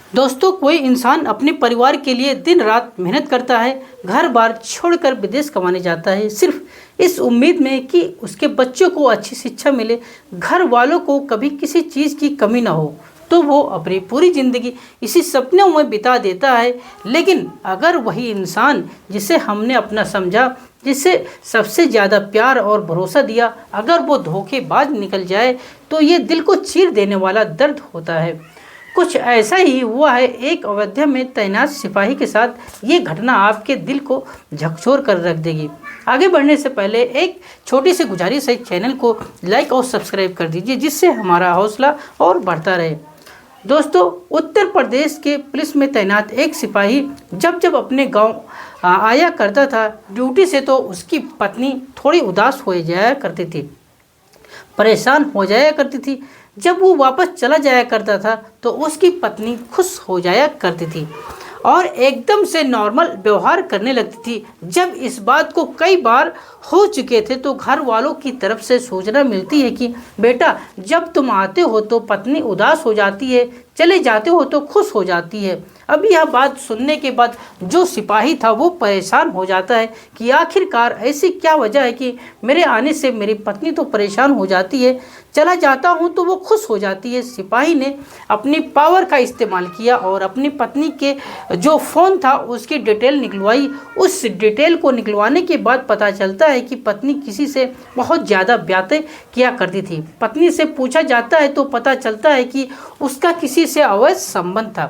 दोस्तों, कोई इंसान अपने परिवार के लिए दिन रात मेहनत करता है, घर बार छोड़कर विदेश कमाने जाता है, सिर्फ इस उम्मीद में कि उसके बच्चों को अच्छी शिक्षा मिले, घर वालों को कभी किसी चीज़ की कमी ना हो। तो वो अपनी पूरी ज़िंदगी इसी सपनों में बिता देता है। लेकिन अगर वही इंसान जिसे हमने अपना समझा, जिसे सबसे ज़्यादा प्यार और भरोसा दिया, अगर वो धोखेबाज निकल जाए तो ये दिल को चीर देने वाला दर्द होता है। कुछ ऐसा ही हुआ है एक अयोध्या में तैनात सिपाही के साथ। ये घटना आपके दिल को झकझोर कर रख देगी। आगे बढ़ने से पहले एक छोटी सी गुजारिश है, चैनल को लाइक और सब्सक्राइब कर दीजिए, जिससे हमारा हौसला और बढ़ता रहे। दोस्तों, उत्तर प्रदेश के पुलिस में तैनात एक सिपाही जब जब अपने गांव आया करता था ड्यूटी से, तो उसकी पत्नी थोड़ी उदास हो जाया करती थी, परेशान हो जाया करती थी। जब वो वापस चला जाया करता था तो उसकी पत्नी खुश हो जाया करती थी और एकदम से नॉर्मल व्यवहार करने लगती थी। जब इस बात को कई बार हो चुके थे तो घर वालों की तरफ से सूचना मिलती है कि बेटा, जब तुम आते हो तो पत्नी उदास हो जाती है, चले जाते हो तो खुश हो जाती है। अब यह बात सुनने के बाद जो सिपाही था वो परेशान हो जाता है कि आखिरकार ऐसी क्या वजह है कि मेरे आने से मेरी पत्नी तो परेशान हो जाती है, चला जाता हूँ तो वो खुश हो जाती है। सिपाही ने अपनी पावर का इस्तेमाल किया और अपनी पत्नी के जो फ़ोन था उसकी डिटेल निकलवाई। उस डिटेल को निकलवाने के बाद पता चलता है कि पत्नी किसी से बहुत ज़्यादा बातें किया करती थी। पत्नी से पूछा जाता है तो पता चलता है कि उसका किसी से अवैध संबंध था,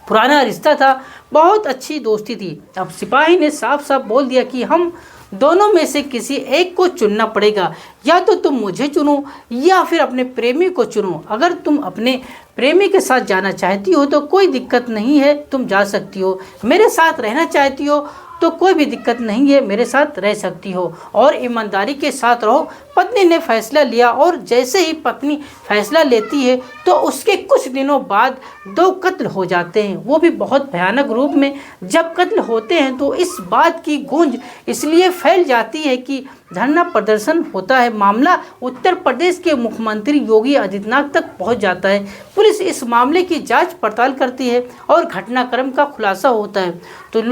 पुराना रिश्ता था, बहुत अच्छी दोस्ती थी। अब सिपाही ने साफ साफ बोल दिया कि हम दोनों में से किसी एक को चुनना पड़ेगा, या तो तुम मुझे चुनो या फिर अपने प्रेमी को चुनो। अगर तुम अपने प्रेमी के साथ जाना चाहती हो तो कोई दिक्कत नहीं है, तुम जा सकती हो। मेरे साथ रहना चाहती हो तो कोई भी दिक्कत नहीं है, मेरे साथ रह सकती हो और ईमानदारी के साथ रहो। पत्नी ने फैसला लिया और जैसे ही पत्नी फैसला लेती है तो उसके कुछ दिनों बाद 2 कत्ल हो जाते हैं, वो भी बहुत भयानक रूप में। जब कत्ल होते हैं तो इस बात की गूंज इसलिए फैल जाती है कि धरना प्रदर्शन होता है। मामला उत्तर प्रदेश के मुख्यमंत्री योगी आदित्यनाथ तक पहुंच जाता है। पुलिस इस मामले की जांच पड़ताल करती है और घटनाक्रम का खुलासा होता है। तो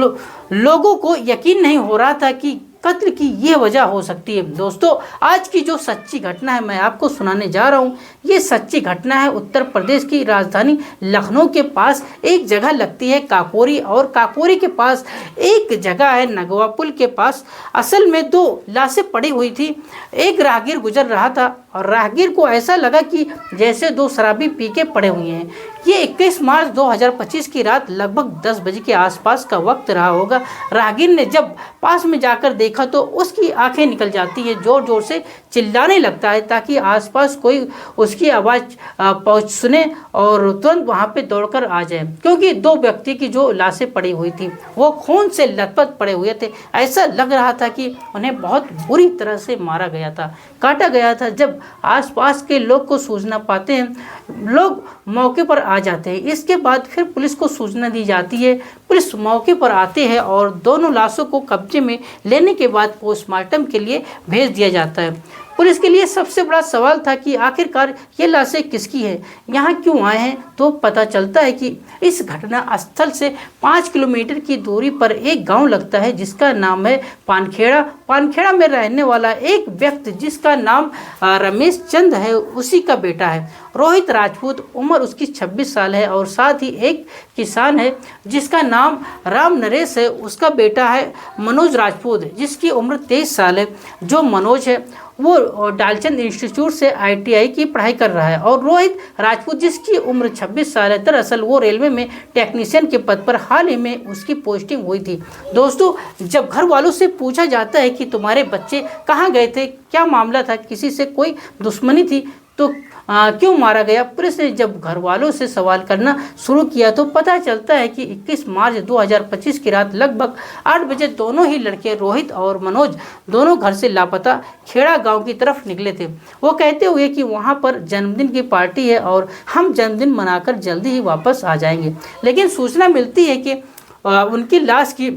लोगों को यकीन नहीं हो रहा था कि कत्ल की यह वजह हो सकती है। दोस्तों, आज की जो सच्ची घटना है मैं आपको सुनाने जा रहा हूँ। ये सच्ची घटना है उत्तर प्रदेश की राजधानी लखनऊ के पास एक जगह लगती है काकोरी, और काकोरी के पास एक जगह है नगवा पुल के पास। असल में 2 लाशें पड़ी हुई थी। एक राहगीर गुजर रहा था और राहगीर को ऐसा लगा कि जैसे 2 शराबी पी के पड़े हुए हैं। ये 21 मार्च 2025 की रात लगभग 10 बजे के आसपास का वक्त रहा होगा। राहगीर ने जब पास में जाकर देखा तो उसकी आंखें निकल जाती है, जोर जोर से चिल्लाने लगता है ताकि आसपास कोई उसकी आवाज़ पहुंच सुने और तुरंत वहां पे दौड़कर आ जाए, क्योंकि 2 व्यक्ति की जो लाशें पड़ी हुई थी वो खून से लथपथ पड़े हुए थे। ऐसा लग रहा था कि उन्हें बहुत बुरी तरह से मारा गया था, काटा गया था। जब आसपास के लोग को सूचना पाते हैं, लोग मौके पर आ जाते हैं। इसके बाद फिर पुलिस को सूचना दी जाती है। पुलिस मौके पर आते हैं और दोनों लाशों को कब्जे में लेने के बाद पोस्टमार्टम के लिए भेज दिया जाता है। पुलिस के लिए सबसे बड़ा सवाल था कि आखिरकार ये लाशें किसकी है, यहाँ क्यों आए हैं। तो पता चलता है कि इस घटना स्थल से 5 किलोमीटर की दूरी पर एक गांव लगता है जिसका नाम है पानखेड़ा। पानखेड़ा में रहने वाला एक व्यक्ति जिसका नाम रमेश चंद है, उसी का बेटा है रोहित राजपूत। उम्र उसकी 26 साल है और साथ ही एक किसान है जिसका नाम राम नरेश है, उसका बेटा है मनोज राजपूत जिसकी उम्र 23 साल है। जो मनोज है वो डालचंद इंस्टीट्यूट से ITI की पढ़ाई कर रहा है और रोहित राजपूत जिसकी उम्र 26 साल है, दरअसल वो रेलवे में टेक्नीशियन के पद पर हाल ही में उसकी पोस्टिंग हुई थी। दोस्तों, जब घर वालों से पूछा जाता है कि तुम्हारे बच्चे कहाँ गए थे, क्या मामला था, किसी से कोई दुश्मनी थी तो क्यों मारा गया, पुलिस ने जब घर वालों से सवाल करना शुरू किया तो पता चलता है कि 21 मार्च 2025 की रात लगभग 8 बजे दोनों ही लड़के रोहित और मनोज दोनों घर से लापता खेड़ा गांव की तरफ निकले थे। वो कहते हुए कि वहां पर जन्मदिन की पार्टी है और हम जन्मदिन मनाकर जल्दी ही वापस आ जाएंगे। लेकिन सूचना मिलती है कि उनकी लाश की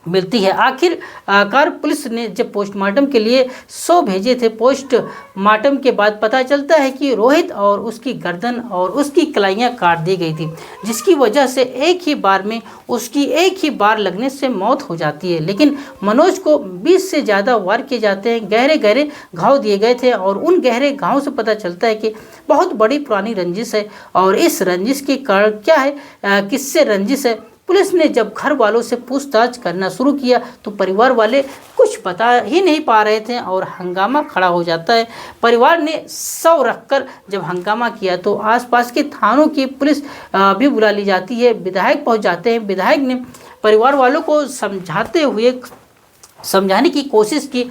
मिलती है। आखिरकार पुलिस ने जब पोस्टमार्टम के लिए 100 भेजे थे, पोस्टमार्टम के बाद पता चलता है कि रोहित और उसकी गर्दन और उसकी कलाइयाँ काट दी गई थी, जिसकी वजह से एक ही बार में उसकी एक ही बार लगने से मौत हो जाती है। लेकिन मनोज को 20 से ज़्यादा वार किए जाते हैं, गहरे गहरे घाव दिए गए थे और उन गहरे घाव से पता चलता है कि बहुत बड़ी पुरानी रंजिश है। और इस रंजिश के कारण क्या है, किससे रंजिश है। पुलिस ने जब घर वालों से पूछताछ करना शुरू किया तो परिवार वाले कुछ बता ही नहीं पा रहे थे और हंगामा खड़ा हो जाता है। परिवार ने शव रखकर जब हंगामा किया तो आसपास के थानों की पुलिस भी बुला ली जाती है। विधायक पहुंच जाते हैं। विधायक ने परिवार वालों को समझाने की कोशिश की,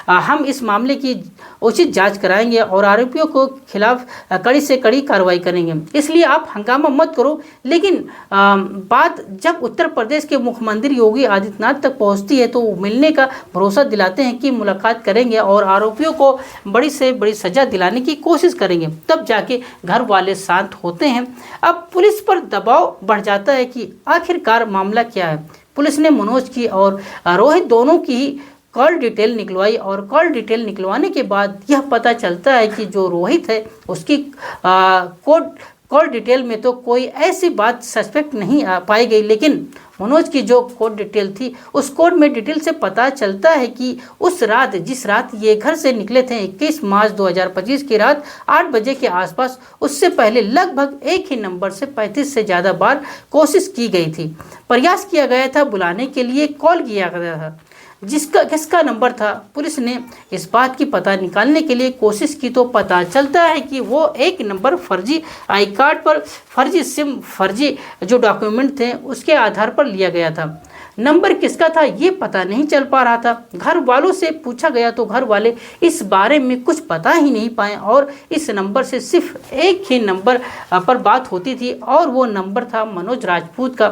हम इस मामले की उचित जांच कराएंगे और आरोपियों को खिलाफ कड़ी से कड़ी कार्रवाई करेंगे, इसलिए आप हंगामा मत करो। लेकिन बात जब उत्तर प्रदेश के मुख्यमंत्री योगी आदित्यनाथ तक पहुंचती है तो वो मिलने का भरोसा दिलाते हैं कि मुलाकात करेंगे और आरोपियों को बड़ी से बड़ी सजा दिलाने की कोशिश करेंगे। तब जाके घर वाले शांत होते हैं। अब पुलिस पर दबाव बढ़ जाता है कि आखिरकार मामला क्या है। पुलिस ने मनोज की और रोहित दोनों की कॉल डिटेल निकलवाई और कॉल डिटेल निकलवाने के बाद यह पता चलता है कि जो रोहित है उसकी कॉल डिटेल में तो कोई ऐसी बात सस्पेक्ट नहीं पाई गई, लेकिन मनोज की जो कोड डिटेल थी उस कोड में डिटेल से पता चलता है कि उस रात, जिस रात ये घर से निकले थे 21 मार्च 2025 की रात 8 बजे के आसपास, उससे पहले लगभग एक ही नंबर से 35 से ज़्यादा बार कोशिश की गई थी। प्रयास किया गया था, बुलाने के लिए कॉल किया गया था। किसका नंबर था, पुलिस ने इस बात की पता निकालने के लिए कोशिश की तो पता चलता है कि वो एक नंबर फर्जी आई कार्ड पर, फर्जी सिम, फर्जी जो डॉक्यूमेंट थे उसके आधार पर लिया गया था। नंबर किसका था ये पता नहीं चल पा रहा था। घर वालों से पूछा गया तो घर वाले इस बारे में कुछ पता ही नहीं पाए और इस नंबर से सिर्फ एक ही नंबर पर बात होती थी और वो नंबर था मनोज राजपूत का।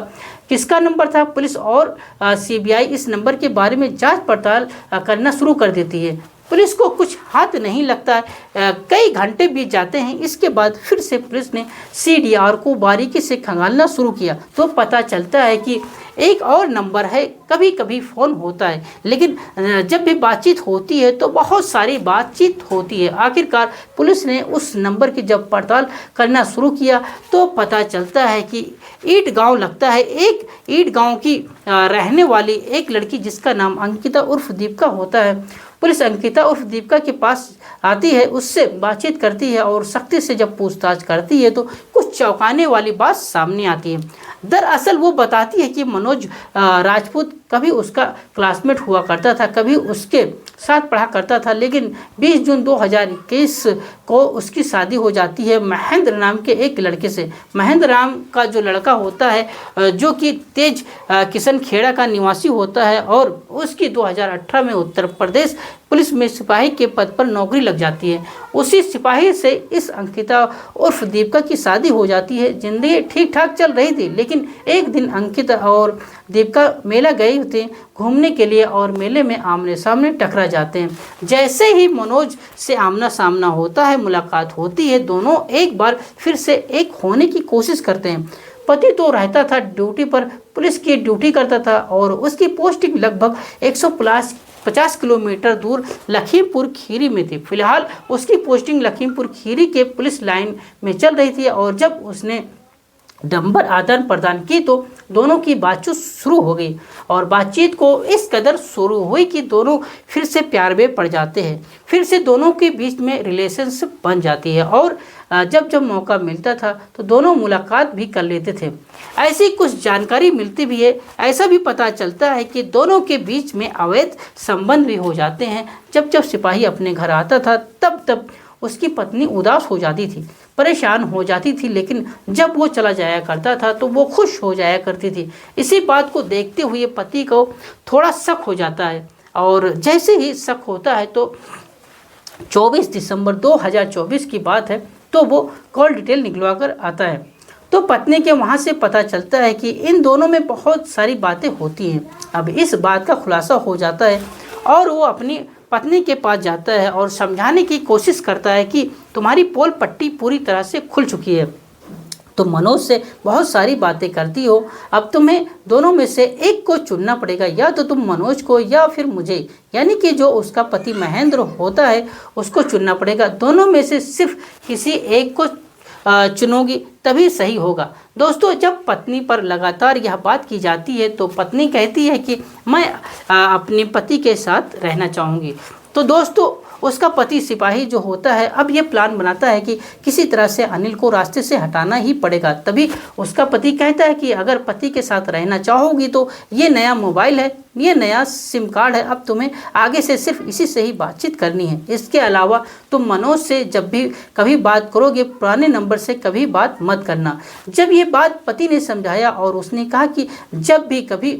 किसका नंबर था, पुलिस और सीबीआई इस नंबर के बारे में जांच पड़ताल करना शुरू कर देती है। पुलिस को कुछ हाथ नहीं लगता है। कई घंटे बीत जाते हैं। इसके बाद फिर से पुलिस ने सीडीआर को बारीकी से खंगालना शुरू किया तो पता चलता है कि एक और नंबर है। कभी कभी फ़ोन होता है लेकिन जब भी बातचीत होती है तो बहुत सारी बातचीत होती है। आखिरकार पुलिस ने उस नंबर की जब पड़ताल करना शुरू किया तो पता चलता है कि ईट गांव लगता है। एक ईट गांव की रहने वाली एक लड़की जिसका नाम अंकिता उर्फ दीपिका होता है। पुलिस अंकिता उर्फ दीपिका के पास आती है, उससे बातचीत करती है और सख्ती से जब पूछताछ करती है तो कुछ चौंकाने वाली बात सामने आती है। दरअसल वो बताती है कि मनोज राजपूत कभी उसका क्लासमेट हुआ करता था, कभी उसके साथ पढ़ा करता था, लेकिन 20 जून 2021 को उसकी शादी हो जाती है महेंद्र नाम के एक लड़के से। महेंद्र नाम का जो लड़का होता है जो कि तेज किशन खेड़ा का निवासी होता है और उसकी 2018 में उत्तर प्रदेश पुलिस में सिपाही के पद पर नौकरी लग जाती है। उसी सिपाही से इस अंकिता उर्फ दीपिका की शादी हो जाती है। जिंदगी ठीक ठाक चल रही थी लेकिन एक दिन अंकिता और दीपिका मेला गए थे घूमने के लिए और मेले में आमने सामने टकरा जाते हैं। जैसे ही मनोज से आमना सामना होता है, मुलाकात होती है, दोनों एक बार फिर से एक होने की कोशिश करते हैं। पति तो रहता था ड्यूटी पर, पुलिस की ड्यूटी करता था और उसकी पोस्टिंग लगभग 150 किलोमीटर दूर लखीमपुर खीरी में थी। फिलहाल उसकी पोस्टिंग लखीमपुर खीरी के पुलिस लाइन में चल रही थी और जब उसने नंबर आदान प्रदान की तो दोनों की बातचीत शुरू हो गई और बातचीत को इस कदर शुरू हुई कि दोनों फिर से प्यार में पड़ जाते हैं। फिर से दोनों के बीच में रिलेशनशिप बन जाती है और जब जब मौका मिलता था तो दोनों मुलाकात भी कर लेते थे। ऐसी कुछ जानकारी मिलती भी है। ऐसा भी पता चलता है कि दोनों के बीच में अवैध संबंध भी हो जाते हैं। जब जब सिपाही अपने घर आता था तब तब उसकी पत्नी उदास हो जाती थी, परेशान हो जाती थी, लेकिन जब वो चला जाया करता था तो वो खुश हो जाया करती थी। इसी बात को देखते हुए पति को थोड़ा शक हो जाता है और जैसे ही शक होता है तो 24 दिसंबर 2024 की बात है तो वो कॉल डिटेल निकलवा कर आता है तो पत्नी के वहाँ से पता चलता है कि इन दोनों में बहुत सारी बातें होती हैं। अब इस बात का खुलासा हो जाता है और वो अपनी पत्नी के पास जाता है और समझाने की कोशिश करता है कि तुम्हारी पोल पट्टी पूरी तरह से खुल चुकी है। तुम मनोज से बहुत सारी बातें करती हो, अब तुम्हें दोनों में से एक को चुनना पड़ेगा, या तो तुम मनोज को या फिर मुझे, यानी कि जो उसका पति महेंद्र होता है उसको चुनना पड़ेगा। दोनों में से सिर्फ किसी एक को चुनोगी तभी सही होगा। दोस्तों, जब पत्नी पर लगातार यह बात की जाती है तो पत्नी कहती है कि मैं अपने पति के साथ रहना चाहूँगी। तो दोस्तों, उसका पति सिपाही जो होता है अब ये प्लान बनाता है कि किसी तरह से अनिल को रास्ते से हटाना ही पड़ेगा। तभी उसका पति कहता है कि अगर पति के साथ रहना चाहोगी तो ये नया मोबाइल है, ये नया सिम कार्ड है, अब तुम्हें आगे से सिर्फ इसी से ही बातचीत करनी है। इसके अलावा तुम मनोज से जब भी कभी बात करोगे पुराने नंबर से कभी बात मत करना। जब ये बात पति ने समझाया और उसने कहा कि जब भी कभी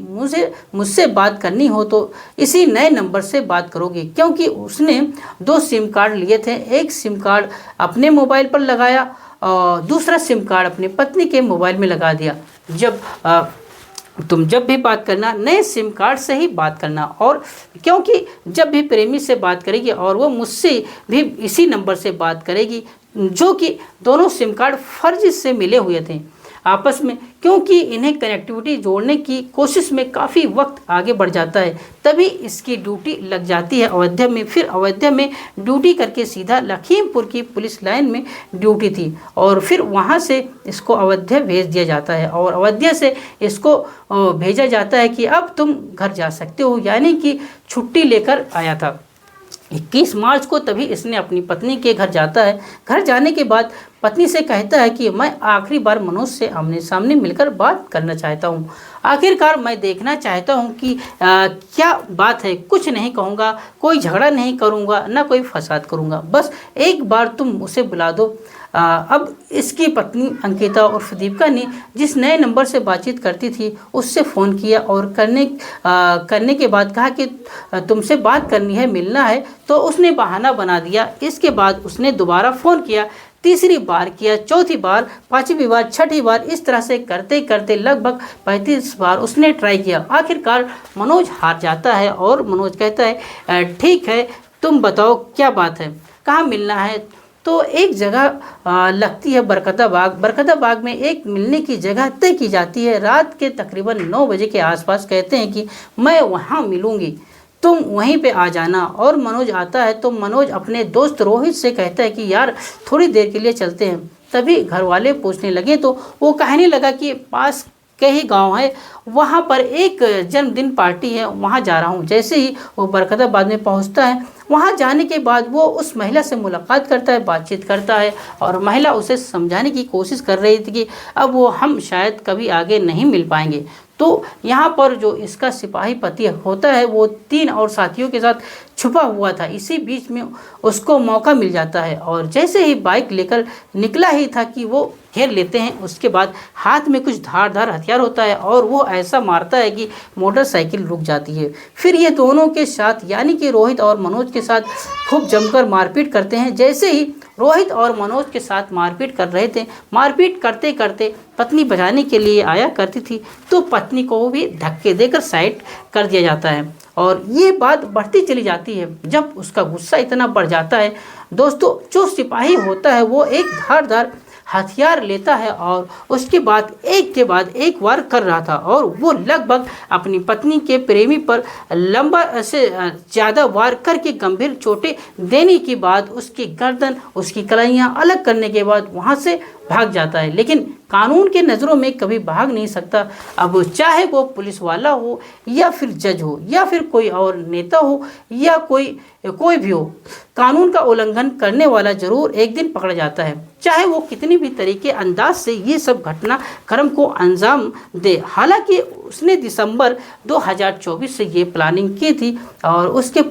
मुझसे बात करनी हो तो इसी नए नंबर से बात करोगे, क्योंकि उसने 2 सिम कार्ड लिए थे। एक सिम कार्ड अपने मोबाइल पर लगाया और दूसरा सिम कार्ड अपने पत्नी के मोबाइल में लगा दिया। तुम जब भी बात करना नए सिम कार्ड से ही बात करना, और क्योंकि जब भी प्रेमी से बात करेगी और वो मुझसे भी इसी नंबर से बात करेगी, जो कि दोनों सिम कार्ड फर्जी से मिले हुए थे आपस में, क्योंकि इन्हें कनेक्टिविटी जोड़ने की कोशिश में काफ़ी वक्त आगे बढ़ जाता है। तभी इसकी ड्यूटी लग जाती है अयोध्या में। फिर अयोध्या में ड्यूटी करके सीधा लखीमपुर की पुलिस लाइन में ड्यूटी थी, और फिर वहाँ से इसको अयोध्या भेज दिया जाता है, और अयोध्या से इसको भेजा जाता है कि अब तुम घर जा सकते हो, यानी कि छुट्टी लेकर आया था 21 मार्च को। तभी इसने अपनी पत्नी के घर जाता है। घर जाने के बाद पत्नी से कहता है कि मैं आखिरी बार मनोज से आमने सामने मिलकर बात करना चाहता हूँ। आखिरकार मैं देखना चाहता हूँ कि क्या बात है। कुछ नहीं कहूँगा, कोई झगड़ा नहीं करूँगा, ना कोई फसाद करूँगा, बस एक बार तुम उसे बुला दो। अब इसकी पत्नी अंकिता उर्फ दीपिका ने जिस नए नंबर से बातचीत करती थी उससे फ़ोन किया और करने के बाद कहा कि तुमसे बात करनी है, मिलना है। तो उसने बहाना बना दिया। इसके बाद उसने दोबारा फ़ोन किया, तीसरी बार किया, चौथी बार, पांचवी बार, छठी बार, इस तरह से करते करते लगभग 35 बार उसने ट्राई किया। आखिरकार मनोज हार जाता है और मनोज कहता है ठीक है, तुम बताओ क्या बात है, कहाँ मिलना है। तो एक जगह लगती है बरकता बाग। बरकता बाग में एक मिलने की जगह तय की जाती है। रात के तकरीबन 9 बजे के आसपास कहते हैं कि मैं वहाँ मिलूँगी, तुम वहीं पे आ जाना। और मनोज आता है तो मनोज अपने दोस्त रोहित से कहता है कि यार थोड़ी देर के लिए चलते हैं। तभी घर वाले पूछने लगे तो वो कहने लगा कि पास के ही गांव है, वहाँ पर एक जन्मदिन पार्टी है, वहाँ जा रहा हूँ। जैसे ही वो बरकताबाद में पहुँचता है, वहाँ जाने के बाद वो उस महिला से मुलाकात करता है, बातचीत करता है, और महिला उसे समझाने की कोशिश कर रही थी कि अब वो हम शायद कभी आगे नहीं मिल पाएंगे। तो यहाँ पर जो इसका सिपाही पति होता है वो 3 और साथियों के साथ छुपा हुआ था। इसी बीच में उसको मौका मिल जाता है, और जैसे ही बाइक लेकर निकला ही था कि वो घेर लेते हैं। उसके बाद हाथ में कुछ धारदार हथियार होता है और वो ऐसा मारता है कि मोटरसाइकिल रुक जाती है। फिर ये दोनों के साथ यानी कि रोहित और मनोज के साथ खूब जमकर मारपीट करते हैं। जैसे ही रोहित और मनोज के साथ मारपीट कर रहे थे, मारपीट करते करते पत्नी बचाने के लिए आया करती थी तो पत्नी को भी धक्के देकर साइड कर दिया जाता है, और ये बात बढ़ती चली जाती है। जब उसका गुस्सा इतना बढ़ जाता है दोस्तों, जो सिपाही होता है वो एक धारदार हथियार लेता है और उसके बाद एक के बाद एक वार कर रहा था, और वो लगभग अपनी पत्नी के प्रेमी पर लंबा से ज़्यादा वार करके गंभीर चोटें देने के बाद उसकी गर्दन, उसकी कलाइयाँ अलग करने के बाद वहाँ से भाग जाता है। लेकिन कानून के नज़रों में कभी भाग नहीं सकता। अब चाहे वो पुलिस वाला हो या फिर जज हो या फिर कोई और नेता हो या कोई भी हो, कानून का उल्लंघन करने वाला जरूर एक दिन पकड़ा जाता है, चाहे वो कितनी भी तरीके अंदाज से ये सब घटनाक्रम को अंजाम दे। हालांकि उसने दिसंबर 2024 से ये प्लानिंग की थी, और उसके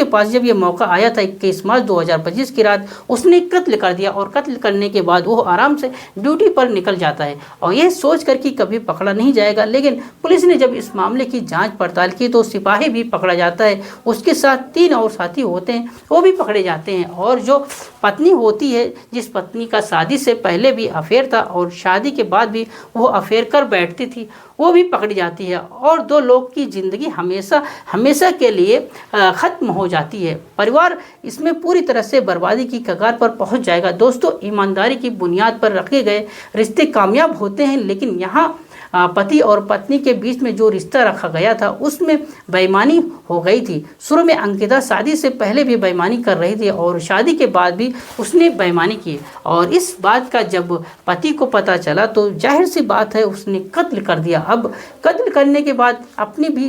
पास जब ये मौका आया था 21 मार्च 2025 की रात, उसने कत्ल कर दिया, और कत्ल करने के बाद वो आराम से ड्यूटी पर निकल जाता है और यह सोच कर कि कभी पकड़ा नहीं जाएगा। लेकिन पुलिस ने जब इस मामले की जांच पड़ताल की तो सिपाही भी पकड़ा जाता है, उसके साथ 3 और साथी होते हैं वो भी पकड़े जाते हैं, और जो पत्नी होती है जिस पत्नी का शादी से पहले भी अफेयर था और शादी के बाद भी वो अफेयर कर बैठती थी, वो भी पकड़ी जाती है और दो लोग की ज़िंदगी हमेशा हमेशा के लिए ख़त्म हो जाती है। परिवार इसमें पूरी तरह से बर्बादी की कगार पर पहुंच जाएगा। दोस्तों, ईमानदारी की बुनियाद पर रखे गए रिश्ते कामयाब होते हैं, लेकिन यहाँ पति और पत्नी के बीच में जो रिश्ता रखा गया था उसमें बेईमानी हो गई थी। शुरू में अंकिता शादी से पहले भी बेईमानी कर रही थी और शादी के बाद भी उसने बेईमानी की और इस बात का जब पति को पता चला तो जाहिर सी बात है उसने कत्ल कर दिया। अब कत्ल करने के बाद अपनी भी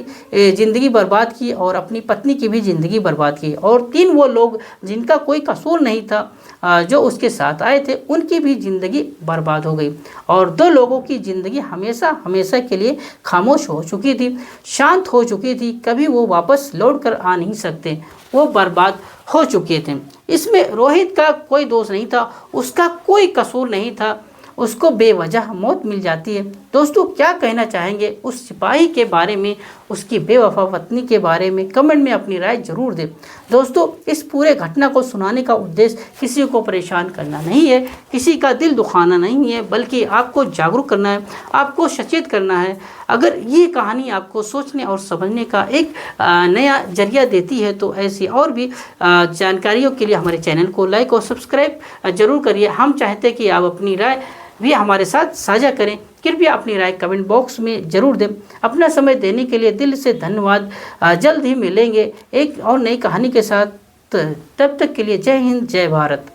ज़िंदगी बर्बाद की और अपनी पत्नी की भी ज़िंदगी बर्बाद की और तीन वो लोग जिनका कोई कसूर नहीं था जो उसके साथ आए थे उनकी भी ज़िंदगी बर्बाद हो गई और दो लोगों की ज़िंदगी हमेशा हमेशा के लिए खामोश हो चुकी थी, शांत हो चुकी थी। कभी वो वापस लौट कर आ नहीं सकते, वो बर्बाद हो चुके थे। इसमें रोहित का कोई दोष नहीं था, उसका कोई कसूर नहीं था, उसको बेवजह मौत मिल जाती है। दोस्तों, क्या कहना चाहेंगे उस सिपाही के बारे में, उसकी बेवफा पत्नी के बारे में? कमेंट में अपनी राय जरूर दें। दोस्तों, इस पूरे घटना को सुनाने का उद्देश्य किसी को परेशान करना नहीं है, किसी का दिल दुखाना नहीं है, बल्कि आपको जागरूक करना है, आपको सचेत करना है। अगर ये कहानी आपको सोचने और समझने का एक नया जरिया देती है तो ऐसी और भी जानकारियों के लिए हमारे चैनल को लाइक और सब्सक्राइब जरूर करिए। हम चाहते हैं कि आप अपनी राय भी हमारे साथ साझा करें। कृपया अपनी राय कमेंट बॉक्स में ज़रूर दें। अपना समय देने के लिए दिल से धन्यवाद। जल्द ही मिलेंगे एक और नई कहानी के साथ। तब तक के लिए जय हिंद, जय भारत।